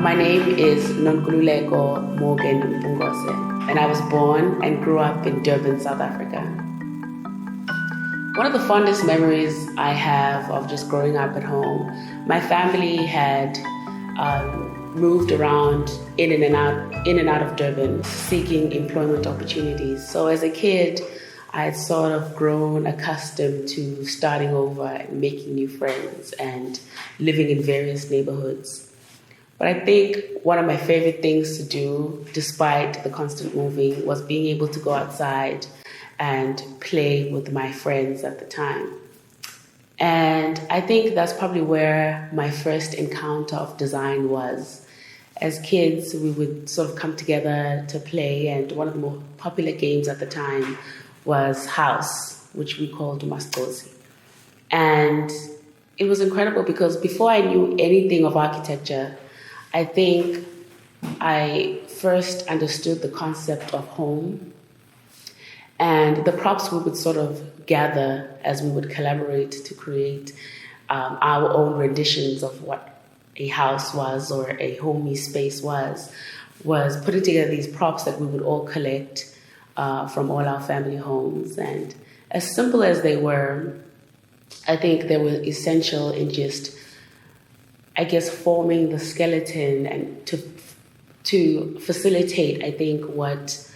My name is Nonkululeko Morgan Mpungose, and I was born and grew up in Durban, South Africa. One of the fondest memories I have of just growing up at home, my family had moved around in and out of Durban, seeking employment opportunities. So as a kid, I had sort of grown accustomed to starting over and making new friends and living in various neighborhoods. But I think one of my favorite things to do, despite the constant moving, was being able to go outside and play with my friends at the time. And I think that's probably where my first encounter of design was. As kids, we would sort of come together to play, and one of the more popular games at the time was House, which we called Mastosi. And it was incredible because before I knew anything of architecture, I think I first understood the concept of home and the props we would sort of gather as we would collaborate to create our own renditions of what a house was or a homey space was putting together these props that we would all collect from all our family homes. And as simple as they were, I think they were essential in just, I guess, forming the skeleton and to facilitate, I think, what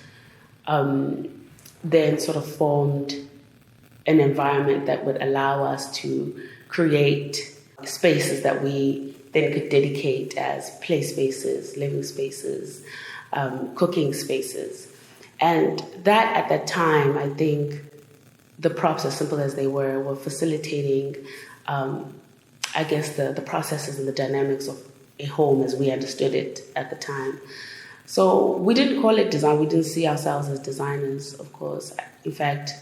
then sort of formed an environment that would allow us to create spaces that we then could dedicate as play spaces, living spaces, cooking spaces. And that at that time, I think the props, as simple as they were facilitating I guess the processes and the dynamics of a home as we understood it at the time. So we didn't call it design. We didn't see ourselves as designers, of course. In fact,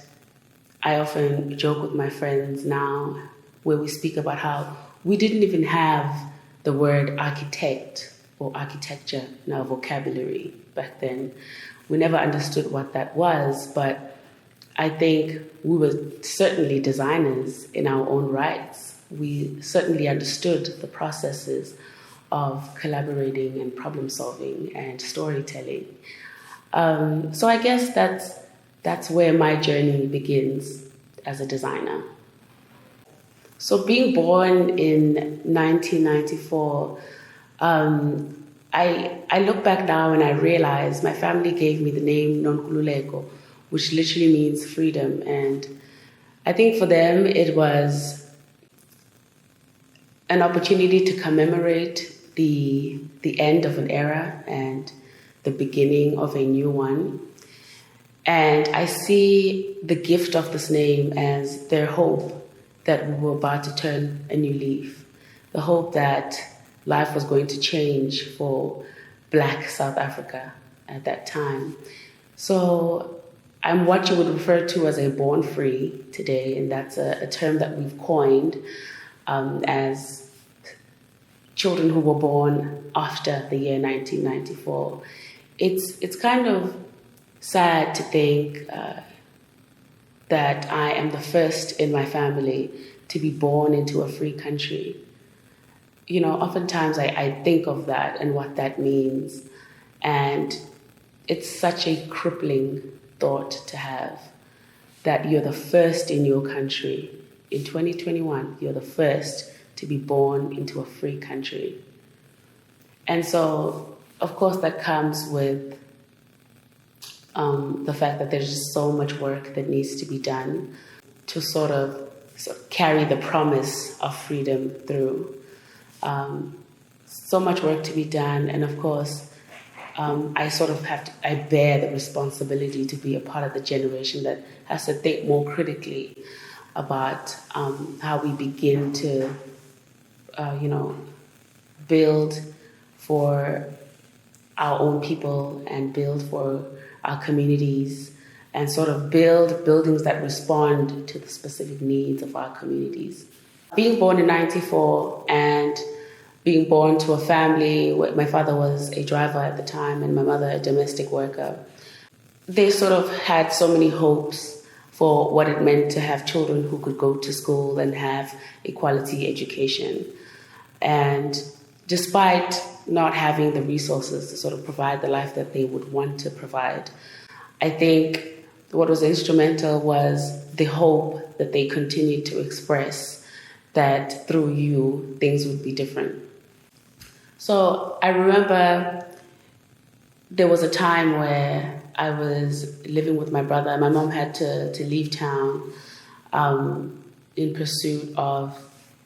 I often joke with my friends now where we speak about how we didn't even have the word architect or architecture in our vocabulary back then. We never understood what that was, but I think we were certainly designers in our own rights. We certainly understood the processes of collaborating and problem solving and storytelling. So I guess that's where my journey begins as a designer. So being born in 1994, I look back now and I realize my family gave me the name Nonkululeko, which literally means freedom. And I think for them it was an opportunity to commemorate the end of an era and the beginning of a new one. And I see the gift of this name as their hope that we were about to turn a new leaf, the hope that life was going to change for Black South Africa at that time. So I'm what you would refer to as a born free today, and that's a term that we've coined as children who were born after the year 1994. It's kind of sad to think that I am the first in my family to be born into a free country. You know, oftentimes I think of that and what that means, and it's such a crippling thought to have that you're the first in your country. In 2021, you're the first to be born into a free country. And so, of course, that comes with the fact that there's just so much work that needs to be done to sort of carry the promise of freedom through. So much work to be done, and of course, I bear the responsibility to be a part of the generation that has to think more critically about how we begin to, build for our own people and build for our communities and sort of build buildings that respond to the specific needs of our communities. Being born in 94 and being born to a family where my father was a driver at the time and my mother a domestic worker, they sort of had so many hopes for what it meant to have children who could go to school and have a quality education. And despite not having the resources to sort of provide the life that they would want to provide, I think what was instrumental was the hope that they continued to express that through you, things would be different. So I remember there was a time where I was living with my brother. My mom had to leave town in pursuit of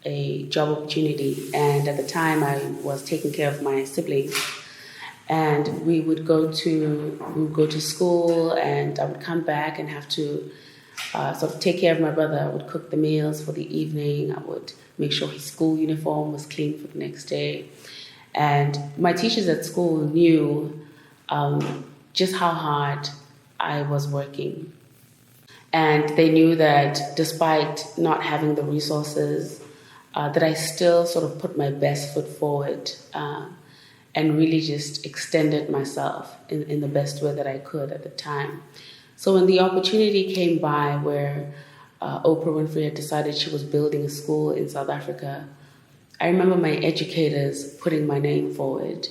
a job opportunity. And at the time, I was taking care of my siblings. And we would go to school, and I would come back and have to sort of take care of my brother. I would cook the meals for the evening. I would make sure his school uniform was clean for the next day. And my teachers at school knew just how hard I was working. And they knew that despite not having the resources, that I still sort of put my best foot forward and really just extended myself in the best way that I could at the time. So when the opportunity came by where Oprah Winfrey had decided she was building a school in South Africa, I remember my educators putting my name forward.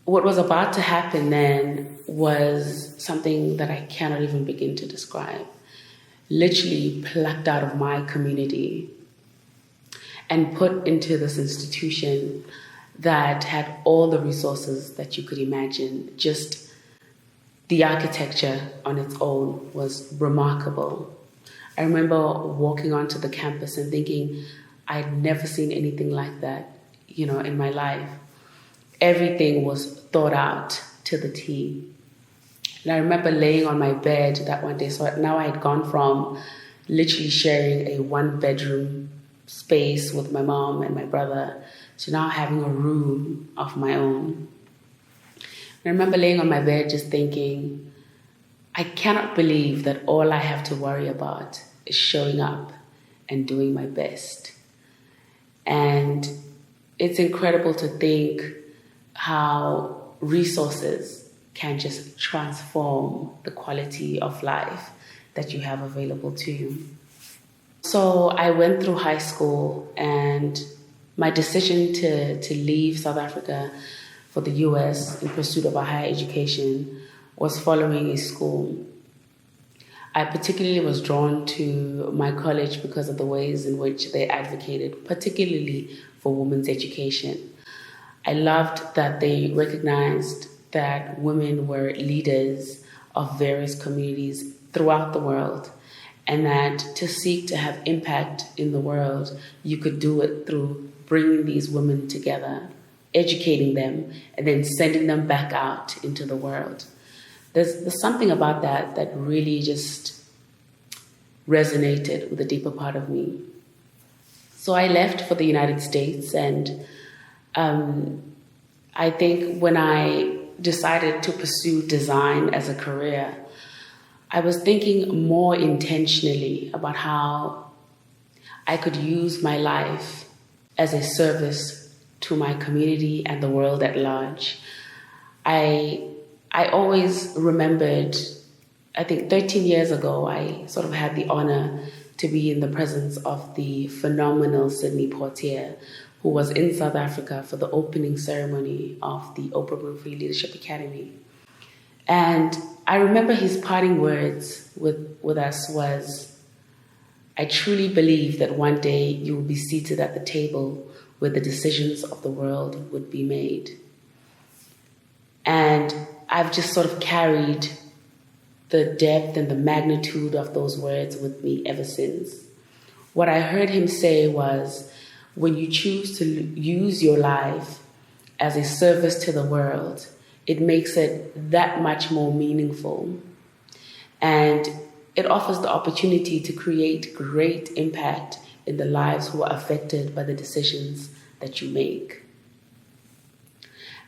What was about to happen then was something that I cannot even begin to describe. Literally plucked out of my community and put into this institution that had all the resources that you could imagine. Just the architecture on its own was remarkable. I remember walking onto the campus and thinking, I'd never seen anything like that, in my life. Everything was thought out to the T. And I remember laying on my bed that one day. So now I had gone from literally sharing a one-bedroom space with my mom and my brother to now having a room of my own. I remember laying on my bed just thinking, I cannot believe that all I have to worry about is showing up and doing my best. And it's incredible to think how resources can just transform the quality of life that you have available to you. So I went through high school, and my decision to leave South Africa for the US in pursuit of a higher education was following a school. I particularly was drawn to my college because of the ways in which they advocated, particularly for women's education. I loved that they recognized that women were leaders of various communities throughout the world, and that to seek to have impact in the world, you could do it through bringing these women together, educating them, and then sending them back out into the world. There's something about that really just resonated with a deeper part of me. So I left for the United States, and I think when I decided to pursue design as a career, I was thinking more intentionally about how I could use my life as a service to my community and the world at large. I always remembered, I think 13 years ago, I sort of had the honor to be in the presence of the phenomenal Sidney Poitier, who was in South Africa for the opening ceremony of the Oprah Winfrey Leadership Academy. And I remember his parting words with us was, I truly believe that one day you will be seated at the table where the decisions of the world would be made. And I've just sort of carried the depth and the magnitude of those words with me ever since. What I heard him say was, when you choose to use your life as a service to the world, it makes it that much more meaningful. And it offers the opportunity to create great impact in the lives who are affected by the decisions that you make.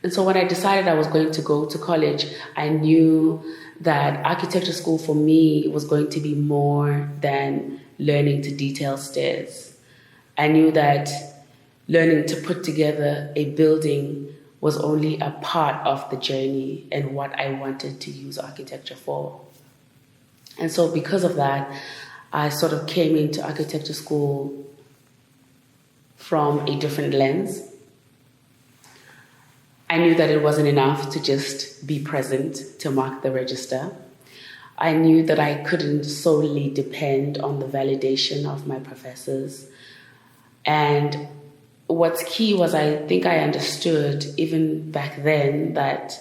And so when I decided I was going to go to college, I knew that architecture school for me was going to be more than learning to detail stairs. I knew that learning to put together a building was only a part of the journey and what I wanted to use architecture for. And so because of that, I sort of came into architecture school from a different lens. I knew that it wasn't enough to just be present to mark the register. I knew that I couldn't solely depend on the validation of my professors. And what's key was I think I understood even back then that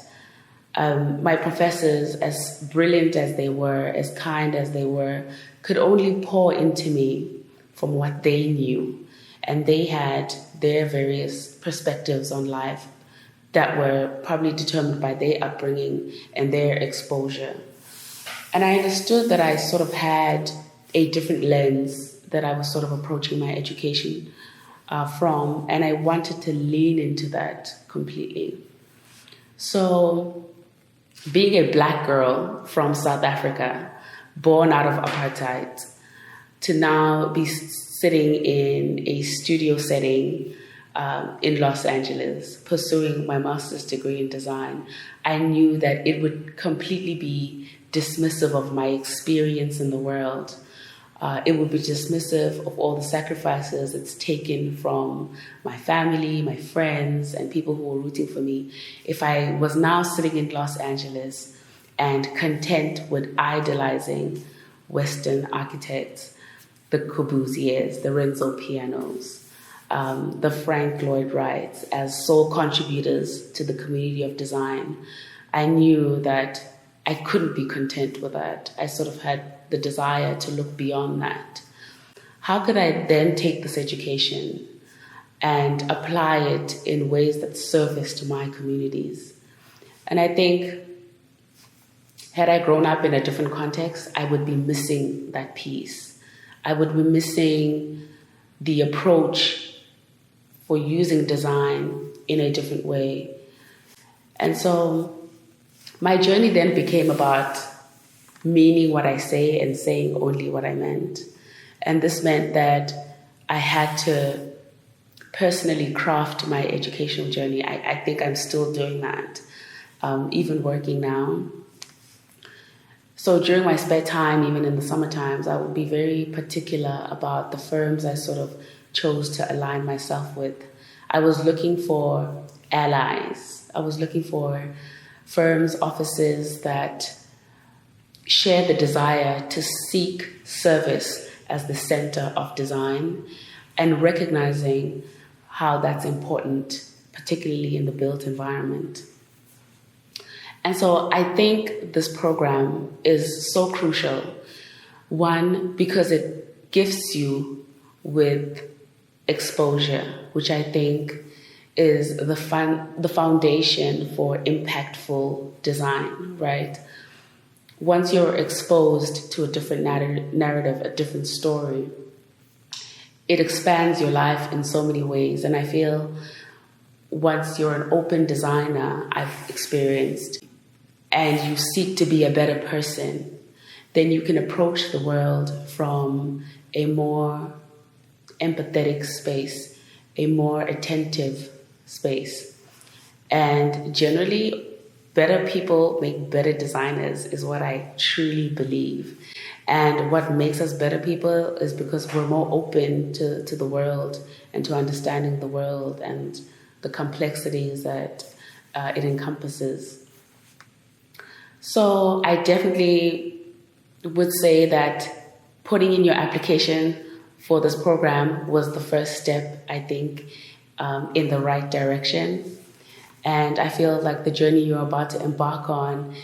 my professors, as brilliant as they were, as kind as they were, could only pour into me from what they knew. And they had their various perspectives on life that were probably determined by their upbringing and their exposure. And I understood that I sort of had a different lens that I was sort of approaching my education from, and I wanted to lean into that completely. So, being a black girl from South Africa, born out of apartheid, to now be sitting in a studio setting in Los Angeles, pursuing my master's degree in design, I knew that it would completely be dismissive of my experience in the world. It would be dismissive of all the sacrifices it's taken from my family, my friends, and people who were rooting for me. If I was now sitting in Los Angeles and content with idolizing Western architects, the Corbusiers, the Renzo Pianos, the Frank Lloyd Wrights as sole contributors to the community of design, I knew that I couldn't be content with that. I sort of had the desire to look beyond that. How could I then take this education and apply it in ways that service to my communities? And I think had I grown up in a different context, I would be missing that piece. I would be missing the approach for using design in a different way. And so my journey then became about meaning what I say and saying only what I meant. And this meant that I had to personally craft my educational journey. I think I'm still doing that, even working now. So during my spare time, even in the summer times, I would be very particular about the firms I sort of chose to align myself with. I was looking for allies. I was looking for firms, offices that share the desire to seek service as the center of design and recognizing how that's important, particularly in the built environment. And so I think this program is so crucial. One, because it gifts you with exposure, which I think is the foundation for impactful design, right? Once you're exposed to a different narrative, a different story, it expands your life in so many ways. And I feel once you're an open designer, I've experienced, and you seek to be a better person, then you can approach the world from a more empathetic space, a more attentive space. And generally, better people make better designers is what I truly believe. And what makes us better people is because we're more open to the world and to understanding the world and the complexities that it encompasses. So I definitely would say that putting in your application for this program was the first step, I think, in the right direction. And I feel like the journey you're about to embark on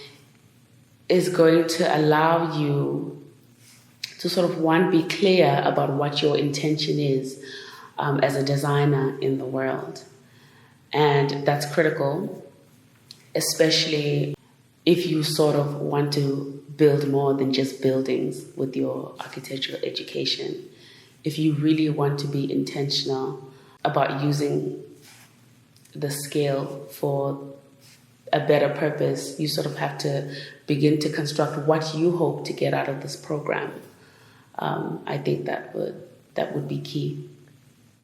is going to allow you to sort of, one, be clear about what your intention is as a designer in the world. And that's critical, especially if you sort of want to build more than just buildings with your architectural education. If you really want to be intentional about using the skill for a better purpose, you sort of have to begin to construct what you hope to get out of this program. I think that would be key.